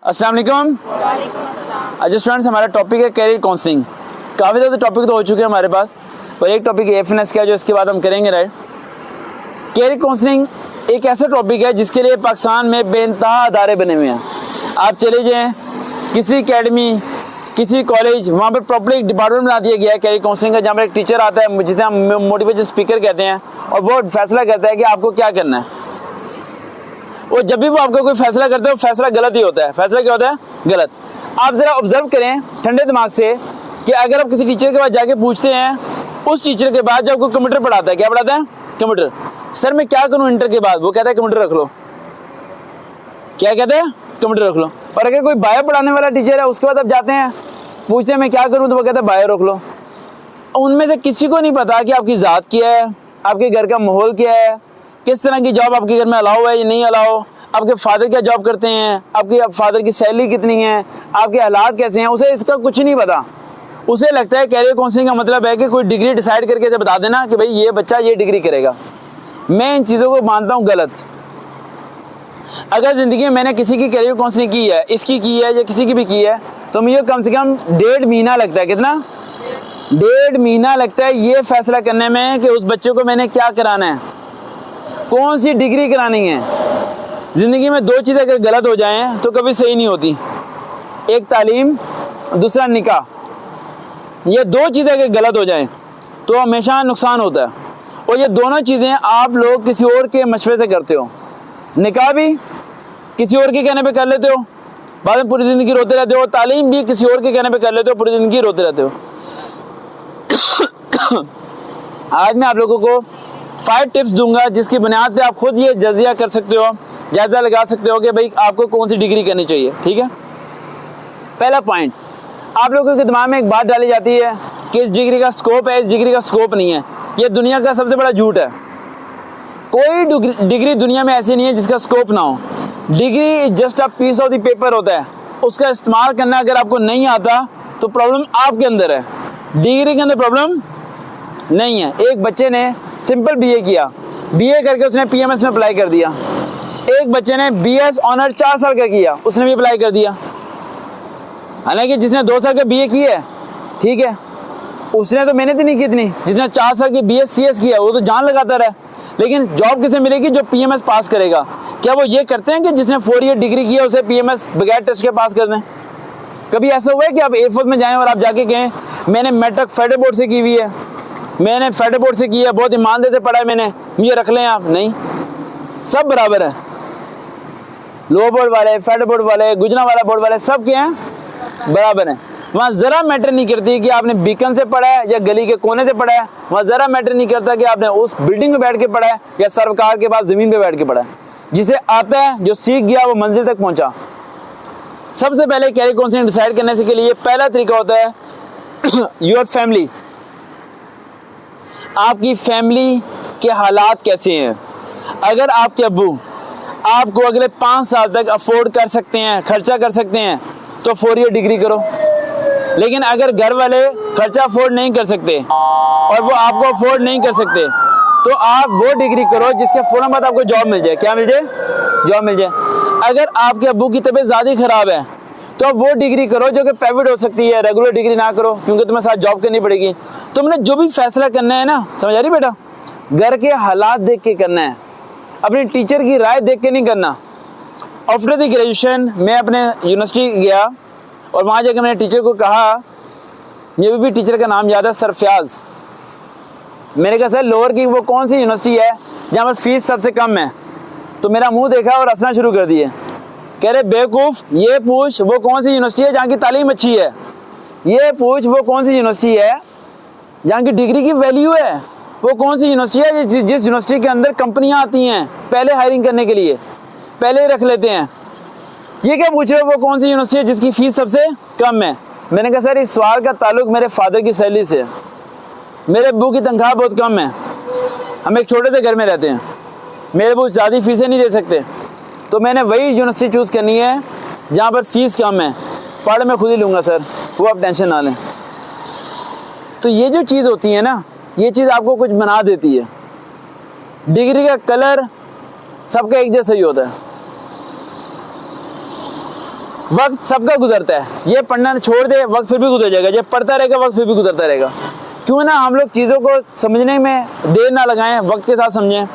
अस्सलाम वालेकुम। अच्छा स्टूडेंट्स, हमारा टॉपिक है कैरियर काउंसलिंग। काफ़ी ज़्यादा टॉपिक तो हो चुके हैं हमारे पास, पर एक टॉपिक एफएनएस का है जो इसके बाद हम करेंगे, राइट। कैरियर काउंसलिंग एक ऐसा टॉपिक है जिसके लिए पाकिस्तान में बेइंतहा अदारे बने हुए हैं। आप चले जाएँ किसी एकेडमी, किसी कॉलेज, वहाँ पर प्रॉपर एक डिपार्टमेंट बना दिया गया है कैरियर काउंसलिंग का, जहाँ पर एक टीचर आता है जिसे हम मोटिवेशन स्पीकर कहते हैं, और वो फैसला करता है कि आपको क्या करना है। और जब भी वो आपका कोई फैसला करता है वो फैसला गलत ही होता है। फैसला क्या होता है? गलत। आप ज़रा ऑब्जर्व करें ठंडे दिमाग से कि अगर आप किसी टीचर के पास जाके पूछते हैं, उस टीचर के बाद जो आपको कंप्यूटर पढ़ाता है, क्या पढ़ाता है? कंप्यूटर। सर मैं क्या करूं इंटर के बाद? वो कहता है कंप्यूटर रख लो। क्या कहते हैं? कंप्यूटर रख लो। और अगर कोई बायो पढ़ाने वाला टीचर है, उसके बाद आप जाते हैं पूछते हैं मैं क्या करूँ, तो वो कहता है बायो रख लो। उनमें से किसी को नहीं पता कि आपकी ज़ात क्या है, आपके घर का माहौल क्या है, किस तरह की जॉब आपके घर में अलाउ है या नहीं अलाउ, आपके फादर क्या जॉब करते हैं, आपके फादर की सैलरी कितनी है, आपके हालात कैसे हैं, उसे इसका कुछ नहीं पता। उसे लगता है कैरियर काउंसलिंग का मतलब है कि कोई डिग्री डिसाइड करके बता देना कि भाई ये बच्चा ये डिग्री करेगा। मैं इन चीज़ों को मानता हूँ गलत। अगर ज़िंदगी में मैंने किसी की कैरियर काउंसलिंग की है, इसकी की है या किसी की भी की है, तो मुझे कम से कम 1.5 महीना लगता है। कितना? 1.5 महीना लगता है ये फैसला करने में कि उस बच्चे को मैंने क्या कराना है, कौन सी डिग्री करानी है। ज़िंदगी में 2 चीज़ें अगर गलत हो जाएं तो कभी सही नहीं होती। एक तालीम, दूसरा निकाह। ये 2 चीज़ें अगर गलत हो जाएं तो हमेशा नुकसान होता है। और ये दोनों चीज़ें आप लोग किसी और के मशवरे से करते हो। निकाह भी किसी और के कहने पे कर लेते हो, बाद में पूरी ज़िंदगी रोते रहते हो। तालीम भी किसी और के कहने पे कर लेते हो, पूरी ज़िंदगी रोते रहते हो। आज मैं आप लोगों को 5 टिप्स दूंगा जिसकी बुनियाद पे आप खुद ये जजिया कर सकते हो, जायजा लगा सकते हो कि भाई आपको कौन सी डिग्री करनी चाहिए। ठीक है। पहला पॉइंट, आप लोगों के दिमाग में एक बात डाली जाती है कि इस डिग्री का स्कोप है, इस डिग्री का स्कोप नहीं है। ये दुनिया का सबसे बड़ा झूठ है। कोई डिग्री दुनिया में ऐसी नहीं है जिसका स्कोप ना हो। Degree just a piece of the paper होता है। उसका इस्तेमाल करना अगर आपको नहीं आता तो प्रॉब्लम आपके अंदर है, डिग्री के अंदर प्रॉब्लम नहीं है। एक बच्चे ने सिंपल बीए किया, बीए करके उसने पीएमएस में अप्लाई कर दिया। एक बच्चे ने बीएस ऑनर 4 साल का किया, उसने भी अप्लाई कर दिया। हालांकि जिसने 2 साल का बीए किया है, ठीक है, उसने तो मेहनत ही नहीं की इतनी। जिसने 4 साल की बीएस सीएस किया वो तो जान लगाता रहा। लेकिन जॉब किसे मिलेगी? जो पीएमएस पास करेगा। क्या वो ये करते हैं कि जिसने 4 ईयर डिग्री की है उसे पीएमएस बगैर टेस्ट के पास कर दें? कभी ऐसा हुआ है कि आप एयरफोर्स में जाएं और आप जाके कहें मैंने मैट्रिक फेडरल बोर्ड से की हुई है, मैंने फेडरल बोर्ड से की है, बहुत ईमानदारी से पढ़ा है मैंने, मुझे रख लें आप? नहीं, सब बराबर है। लो बोर्ड वाले, फेडरल बोर्ड वाले, गुजरावाला बोर्ड वाले, सब क्या हैं? बराबर हैं। वहाँ ज़रा मैटर नहीं करती कि आपने बीकन से पढ़ा है या गली के कोने से पढ़ा है। वहाँ ज़रा मैटर नहीं करता कि आपने उस बिल्डिंग में बैठ के पढ़ा है या सरकार के पास ज़मीन पे बैठ के पढ़ा है। जिसे आता है, जो सीख गया, वो मंजिल तक पहुँचा। सबसे पहले कैरियर काउंसलिंग डिसाइड करने से के लिए पहला तरीका होता है योर फैमिली। आपकी फैमिली के हालात कैसे हैं। अगर आपके अब्बू आपको अगले 5 साल तक अफोर्ड कर सकते हैं, खर्चा कर सकते हैं, तो 4 ईयर डिग्री करो। लेकिन अगर घर वाले खर्चा अफोर्ड नहीं कर सकते और वो आपको अफोर्ड नहीं कर सकते, तो आप वो डिग्री करो जिसके फौरन बाद आपको जॉब मिल जाए। क्या मिल जाए? जॉब मिल जाए। अगर आपके अब्बू की तबीयत ज़्यादा खराब है तो आप वो डिग्री करो जो कि प्राइवेट हो सकती है। रेगुलर डिग्री ना करो, क्योंकि तुम्हें साथ जॉब करनी पड़ेगी। तुमने जो भी फैसला करना है ना, समझ आ रही बेटा, घर के हालात देख के करना है, अपने टीचर की राय देख के नहीं करना। आफ्टर द ग्रेजुएशन मैं अपने यूनिवर्सिटी गया और वहाँ जाकर मैंने टीचर को कहा, मुझे भी टीचर का नाम याद है, सर फयाज। मैंने कहा सर लोअर की वो कौन सी यूनिवर्सिटी है जहाँ पर फीस सबसे कम है? तो मेरा मुंह देखा और हंसना शुरू कर दिए। कह रहे बेवकूफ़, ये पूछ वो कौन सी यूनिवर्सिटी है जहाँ की तालीम अच्छी है, ये पूछ वो कौन सी यूनिवर्सिटी है जहाँ की डिग्री की वैल्यू है, वो कौन सी यूनिवर्सिटी है जिस यूनिवर्सिटी के अंदर कंपनियाँ आती हैं पहले हायरिंग करने के लिए, पहले ही रख लेते हैं। ये क्या पूछ रहे हो वो कौन सी यूनिवर्सिटी है जिसकी फ़ीस सबसे कम है? मैंने कहा सर इस सवाल का ताल्लुक मेरे फादर की सैलरी से। मेरे अब्बू की तनख्वाह बहुत कम है, हम एक छोटे से घर में रहते हैं, मेरे अब्बू ज़्यादा फीसें नहीं दे सकते, तो मैंने वही यूनिवर्सिटी चूज़ करनी है जहाँ पर फीस कम है। पढ़ मैं खुद ही लूँगा सर, वो आप टेंशन ना लें। तो ये जो चीज़ होती है ना, ये चीज़ आपको कुछ बना देती है। डिग्री का कलर सबका एक जैसा ही होता है। वक्त सबका गुजरता है, ये पढ़ना छोड़ दे वक्त फिर भी गुजर जाएगा, ये पढ़ता रहेगा वक्त फिर भी गुजरता रहेगा। क्यों ना हम लोग चीज़ों को समझने में देर ना लगाएं, वक्त के साथ समझें।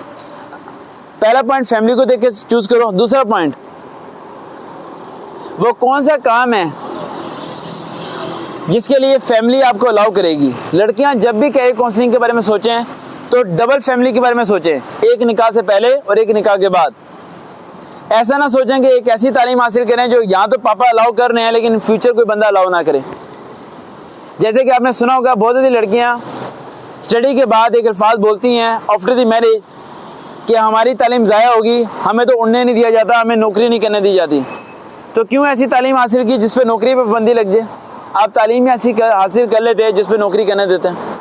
पहला पॉइंट फैमिली को देख के चूज करो। दूसरा पॉइंट, वो कौन सा काम है जिसके लिए फैमिली आपको अलाउ करेगी। लड़कियां जब भी कैरियर काउंसलिंग के बारे में सोचें तो डबल फैमिली के बारे में सोचें, एक निकाह से पहले और एक निकाह के बाद। ऐसा ना सोचें कि एक ऐसी तालीम हासिल करें जो यहाँ तो पापा अलाउ कर रहे हैं लेकिन फ्यूचर कोई बंदा अलाउ ना करे। जैसे कि आपने सुना होगा बहुत सी लड़कियाँ स्टडी के बाद एक अल्फाज बोलती हैं आफ्टर द मैरिज कि हमारी तालीम ज़ाया होगी, हमें तो उड़ने नहीं दिया जाता, हमें नौकरी नहीं करने दी जाती। तो क्यों ऐसी तालीम हासिल की जिस पे नौकरी पे पाबंदी लग जाए? आप तालीम ऐसी हासिल कर लेते हैं जिस पे नौकरी करने देते हैं।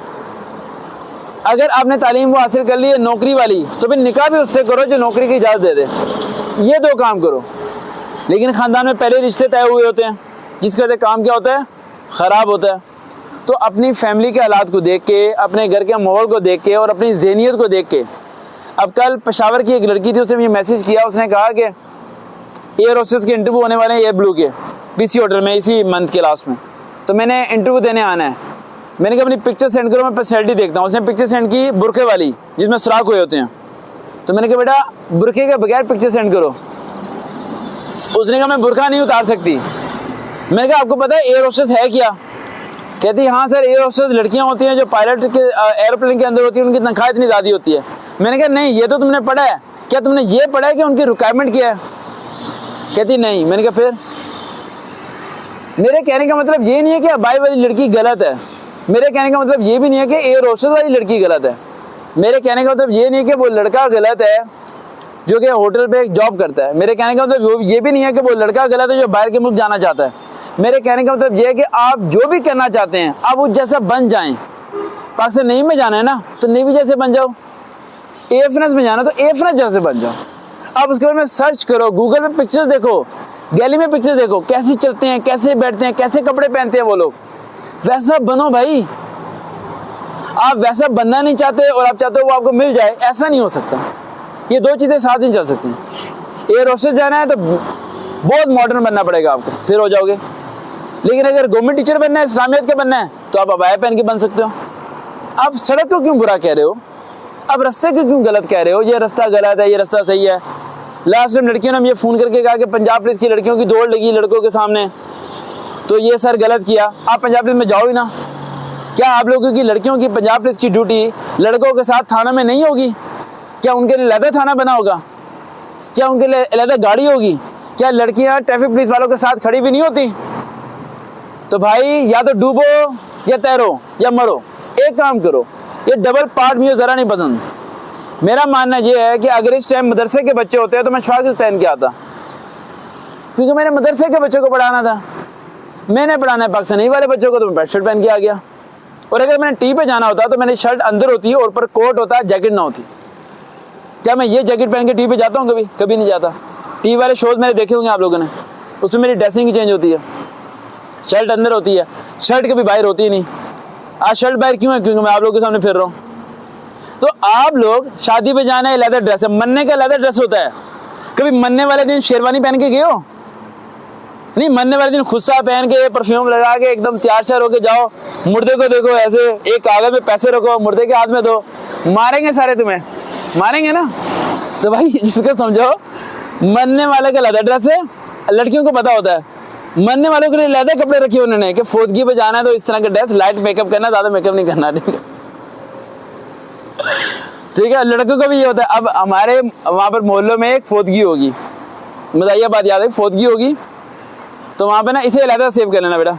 अगर आपने तालीम वो हासिल कर ली है नौकरी वाली, तो फिर निकाह भी उससे करो जो नौकरी की इजाज़त दे दे। ये दो काम करो। लेकिन ख़ानदान में पहले रिश्ते तय हुए होते हैं जिसकी वजह से काम क्या होता है, ख़राब होता है। तो अपनी फैमिली के हालात को देख के, अपने घर के माहौल को देख के और अपनी ज़हनियत को देख के। अब कल पेशावर की एक लड़की थी, उसने मुझे मैसेज किया, उसने कहा कि एयर होस्टेस के इंटरव्यू होने वाले हैं एयर ब्लू के पीसी होटल में इसी मंथ के लास्ट में, तो मैंने इंटरव्यू देने आना है। मैंने कहा अपनी पिक्चर सेंड करो, मैं पर्सनैलिटी देखता हूँ। उसने पिक्चर सेंड की बुरखे वाली जिसमें सुराख हुए होते हैं। तो मैंने कहा बेटा बुरखे के बगैर पिक्चर सेंड करो। उसने कहा मैं बुरखा नहीं उतार सकती। मैंने कहा आपको पता है एयर होस्टेस है क्या? कहती हाँ सर, एयर होस्टेस लड़कियाँ होती हैं जो पायलट के एयरप्लेन के अंदर होती है, उनकी तनख्वाह इतनी ज़्यादा होती है। मैंने कहा नहीं, ये तो तुमने पढ़ा है, क्या तुमने ये पढ़ा है कि उनकी रिक्वायरमेंट क्या है? कहती नहीं। मैंने कहा फिर? मेरे कहने का मतलब ये नहीं है कि अबाई वाली लड़की गलत है, मेरे कहने का मतलब ये भी नहीं है कि एयर होस्टेस वाली लड़की गलत है, मेरे कहने का मतलब ये नहीं है कि वो लड़का गलत है जो कि होटल पे जॉब करता है, मेरे कहने का मतलब ये भी नहीं है कि वो लड़का गलत है जो बाहर के मुल्क जाना चाहता है। मेरे कहने का मतलब ये है कि आप जो भी करना चाहते हैं आप उस जैसा बन जाएं। पाकिस्तान नेवी में जाना है ना, तो नेवी जैसे बन जाओ। एएफएनएस में जाना तो एएफएनएस जैसे बन जाओ। आप उसके बारे में सर्च करो, गूगल पे पिक्चर्स देखो, गैलरी में पिक्चर्स देखो, कैसे चलते हैं, कैसे बैठते हैं, कैसे कपड़े पहनते हैं वो लोग, वैसा बनो भाई। आप वैसा बनना नहीं चाहते और आप चाहते हो वो आपको मिल जाए, ऐसा नहीं हो सकता। ये दो चीज़ें साथ नहीं चल सकती। एयर होस्टेस जाना है तो बहुत मॉडर्न बनना पड़ेगा आपको, फिर हो जाओगे। लेकिन अगर गवर्नमेंट टीचर बनना है, इस्लामियत के बनना है, तो आप अबाया पहन के बन सकते हो। आप सड़क को क्यों बुरा कह रहे हो? आप रास्ते को क्यों गलत कह रहे हो? ये रास्ता गलत है, ये रास्ता सही है। लास्ट टाइम लड़कियों ने मुझे फ़ोन करके कहा कि पंजाब पुलिस की लड़कियों की दौड़ लगी लड़कों के सामने, तो ये सर गलत किया। आप पंजाब पुलिस में जाओ ही ना। क्या आप लोगों की लड़कियों की पंजाब पुलिस की ड्यूटी लड़कों के साथ थाना में नहीं होगी? क्या उनके लिए अलग थाना बना होगा? क्या उनके लिए अलग गाड़ी होगी? क्या लड़कियां ट्रैफिक पुलिस वालों के साथ खड़ी भी नहीं होती? तो भाई या तो डूबो या तैरो या मरो, एक काम करो। ये डबल पार्ट मुझे ज़रा नहीं पसंद। मेरा मानना ये है कि अगर इस टाइम मदरसे के बच्चे होते हैं तो मैं शॉर्ट पहन के आता, क्योंकि मैंने मदरसे के बच्चों को पढ़ाना था, मैंने पढ़ाना है पाकिस्तानी वाले बच्चों को, तो मैं पैंट शर्ट पहन के आ गया। और अगर मैंने टी पे जाना होता तो मेरी शर्ट अंदर होती है और ऊपर कोट होता, जैकेट ना होती। क्या मैं ये जैकेट पहन के टी पे जाता हूँ? कभी कभी नहीं जाता। टी वाले शोज मैंने देखे होंगे आप लोगों ने, उसमें मेरी ड्रेसिंग ही चेंज होती है, शर्ट अंदर होती है, शर्ट कभी बाहर होती ही नहीं। आज शर्ट बाहर क्यों है? क्योंकि मैं आप लोगों के सामने फिर रहा हूँ। तो आप लोग शादी पे जाना है, लेदर ड्रेस है, मरने का लेदर ड्रेस होता है। कभी मरने वाले दिन शेरवानी पहन के गए हो? नहीं, मरने वाले दिन खुस्सा पहन के परफ्यूम लगा के एकदम तैयार श्यार होके जाओ, मुर्दे को देखो ऐसे, एक कागज में पैसे रखो, मुर्दे के हाथ में दो, मारेंगे सारे, तुम्हें मारेंगे ना। तो भाई जिसको समझो मरने वाले का लेदर ड्रेस है। लड़कियों को पता होता है, मरने वालों के लिए लेदर कपड़े रखे उन्होंने कि फोदगी पे जाना है तो इस तरह का ड्रेस, लाइट मेकअप करना, ज्यादा मेकअप नहीं करना। ठीक है, लड़कों का भी ये होता है। अब हमारे वहाँ पर मोहल्लों में एक फोदगी होगी, मज़ाहिया बात याद है, फोदगी होगी, तो वहाँ पे ना इसे अलहदा सेव कर लेना बेटा।